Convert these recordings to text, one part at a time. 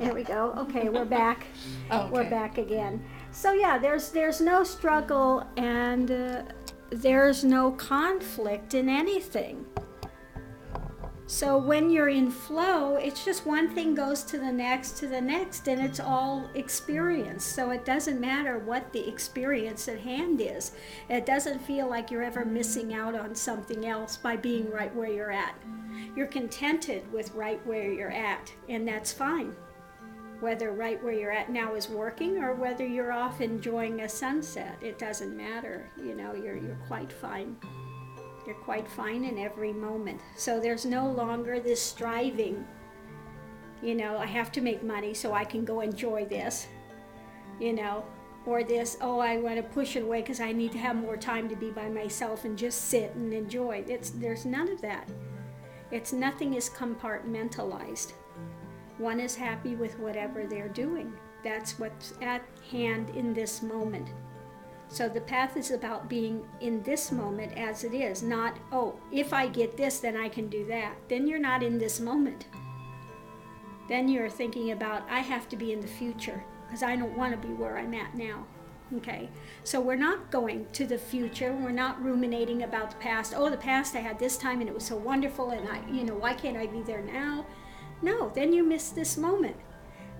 There we go. Okay, we're back. Okay. We're back again. So yeah, there's no struggle and there's no conflict in anything. So when you're in flow, it's just one thing goes to the next, and it's all experience. So it doesn't matter what the experience at hand is. It doesn't feel like you're ever missing out on something else by being right where you're at. You're contented with right where you're at, and that's fine. Whether right where you're at now is working or whether you're off enjoying a sunset, it doesn't matter. You know, you're quite fine. You're quite fine in every moment. So there's no longer this striving, you know, I have to make money so I can go enjoy this, you know, or this, oh, I want to push it away because I need to have more time to be by myself and just sit and enjoy. There's none of that. Nothing is compartmentalized. One is happy with whatever they're doing. That's what's at hand in this moment. So the path is about being in this moment as it is, not, oh, if I get this, then I can do that. Then you're not in this moment. Then you're thinking about, I have to be in the future because I don't want to be where I'm at now. Okay, so we're not going to the future. We're not ruminating about the past. Oh, the past I had this time and it was so wonderful and why can't I be there now? No, then you miss this moment.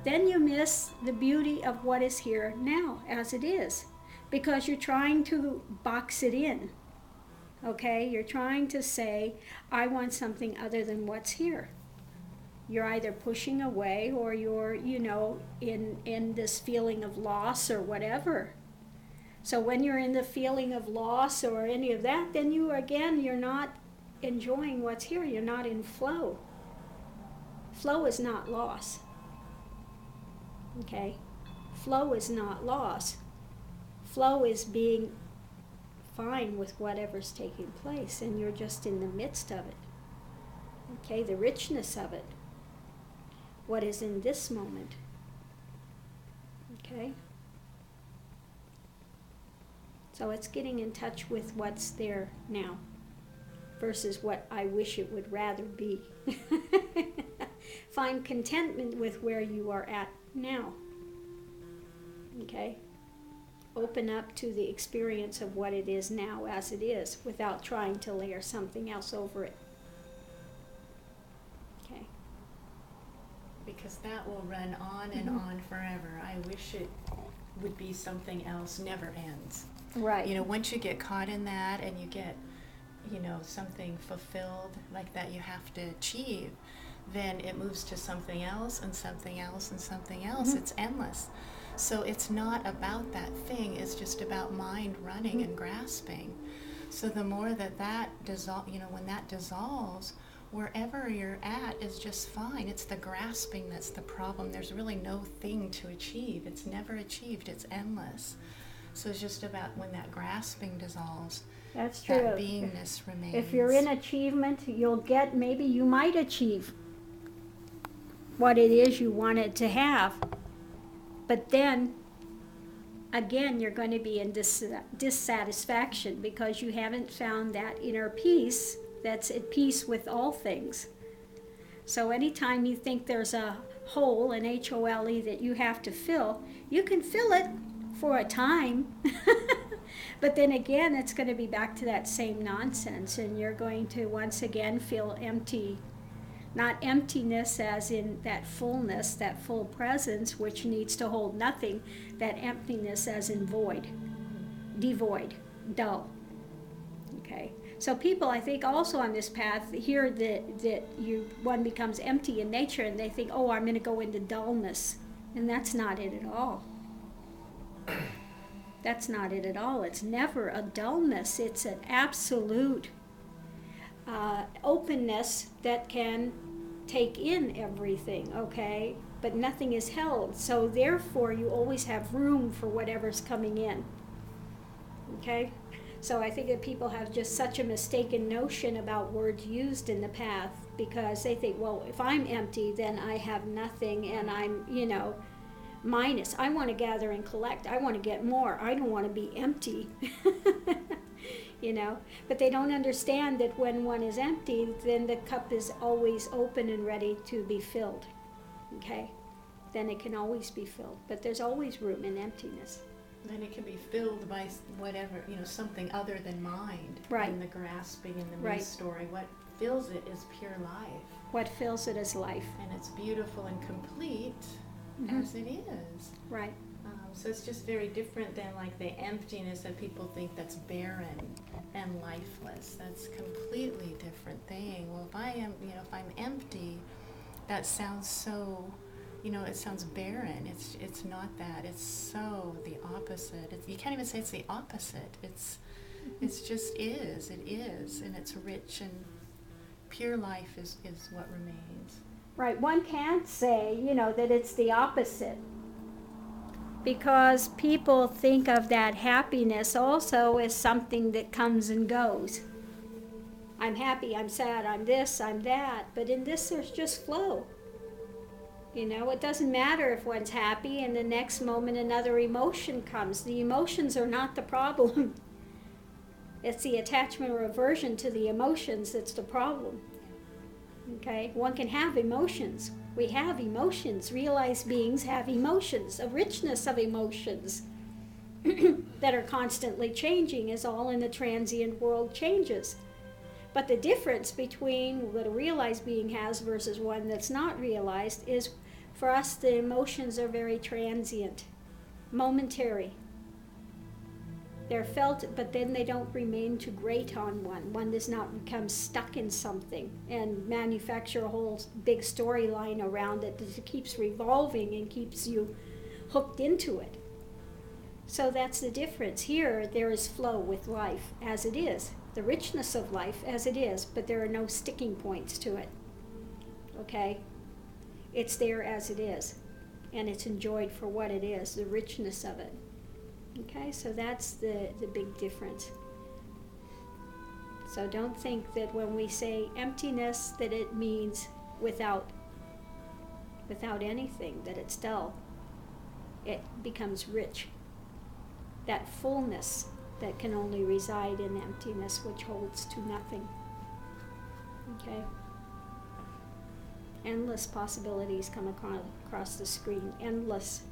Then you miss the beauty of what is here now as it is. Because you're trying to box it in, okay? You're trying to say, I want something other than what's here. You're either pushing away or you're, in this feeling of loss or whatever. So when you're in the feeling of loss or any of that, then you're not enjoying what's here. You're not in flow. Flow is not loss, okay? Flow is not loss. Flow is being fine with whatever's taking place, and you're just in the midst of it. Okay, the richness of it. What is in this moment. Okay? So it's getting in touch with what's there now versus what I wish it would rather be. Find contentment with where you are at now. Okay? Open up to the experience of what it is now as it is without trying to layer something else over it. Okay. Because that will run on and on forever. I wish it would be something else, never ends. Right. You know, once you get caught in that and you get, something fulfilled like that you have to achieve, then it moves to something else and something else and something else. It's endless. So it's not about that thing, it's just about mind running and grasping. So the more that dissolves, when that dissolves, wherever you're at is just fine. It's the grasping that's the problem. There's really no thing to achieve. It's never achieved, it's endless. So it's just about when that grasping dissolves, that's true. That beingness remains. If you're in achievement, maybe you might achieve what it is you wanted to have. But then, again, you're going to be in dissatisfaction because you haven't found that inner peace that's at peace with all things. So anytime you think there's a hole, an H-O-L-E, that you have to fill, you can fill it for a time. But then again, it's going to be back to that same nonsense, and you're going to once again feel empty. Not emptiness as in that fullness, that full presence, which needs to hold nothing. That emptiness as in void, devoid, dull. Okay. So people, I think, also on this path hear that one becomes empty in nature, and they think, oh, I'm going to go into dullness, and that's not it at all. That's not it at all. It's never a dullness. It's an absolute openness that can take in everything, okay? But nothing is held. So therefore, you always have room for whatever's coming in, okay? So I think that people have just such a mistaken notion about words used in the path because they think, well, if I'm empty, then I have nothing and I'm, minus. I want to gather and collect. I want to get more. I don't want to be empty. But they don't understand that when one is empty, then the cup is always open and ready to be filled. Okay? then it can always be filled. But there's always room in emptiness. Then it can be filled by whatever, something other than mind. Right. And the grasping and the me Right. story. What fills it is pure life. What fills it is life. And it's beautiful and complete as it is. Right. So it's just very different than like the emptiness that people think that's barren and lifeless. That's a completely different thing. Well, if I am, if I'm empty, that sounds so, it sounds barren. It's not that. It's so the opposite. You can't even say it's the opposite. It's just is. It is, and it's rich and pure life is what remains. Right. One can't say, that it's the opposite. Because people think of that happiness also as something that comes and goes. I'm happy, I'm sad, I'm this, I'm that. But in this, there's just flow. It doesn't matter if one's happy and the next moment another emotion comes. The emotions are not the problem. It's the attachment or aversion to the emotions that's the problem. Okay? One can have emotions. We have emotions. Realized beings have emotions, a richness of emotions that are constantly changing as all in the transient world changes. But the difference between what a realized being has versus one that's not realized is, for us, the emotions are very transient, momentary. They're felt, but then they don't remain to grate on one. One does not become stuck in something and manufacture a whole big storyline around it that keeps revolving and keeps you hooked into it. So that's the difference. Here, there is flow with life as it is, the richness of life as it is, but there are no sticking points to it. Okay? It's there as it is, and it's enjoyed for what it is, the richness of it. Okay, so that's the big difference. So don't think that when we say emptiness that it means without anything, that it's dull. It becomes rich. That fullness that can only reside in emptiness, which holds to nothing. Okay? Endless possibilities come across the screen. Endless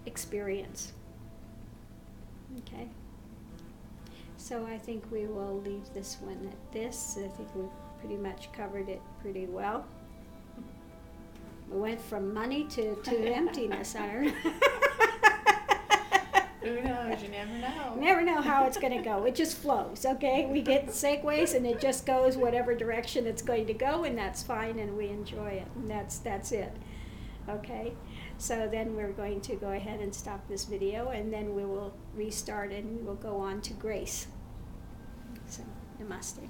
experience. Okay, so I think we will leave this one at this. I think we've pretty much covered it pretty well. We went from money to emptiness. I don't know. Who knows? You never know. You never know how it's going to go. It just flows, okay? We get segues and it just goes whatever direction it's going to go, and that's fine, and we enjoy it, and that's it. Okay? So then we're going to go ahead and stop this video, and then we will restart and we will go on to grace. So, namaste.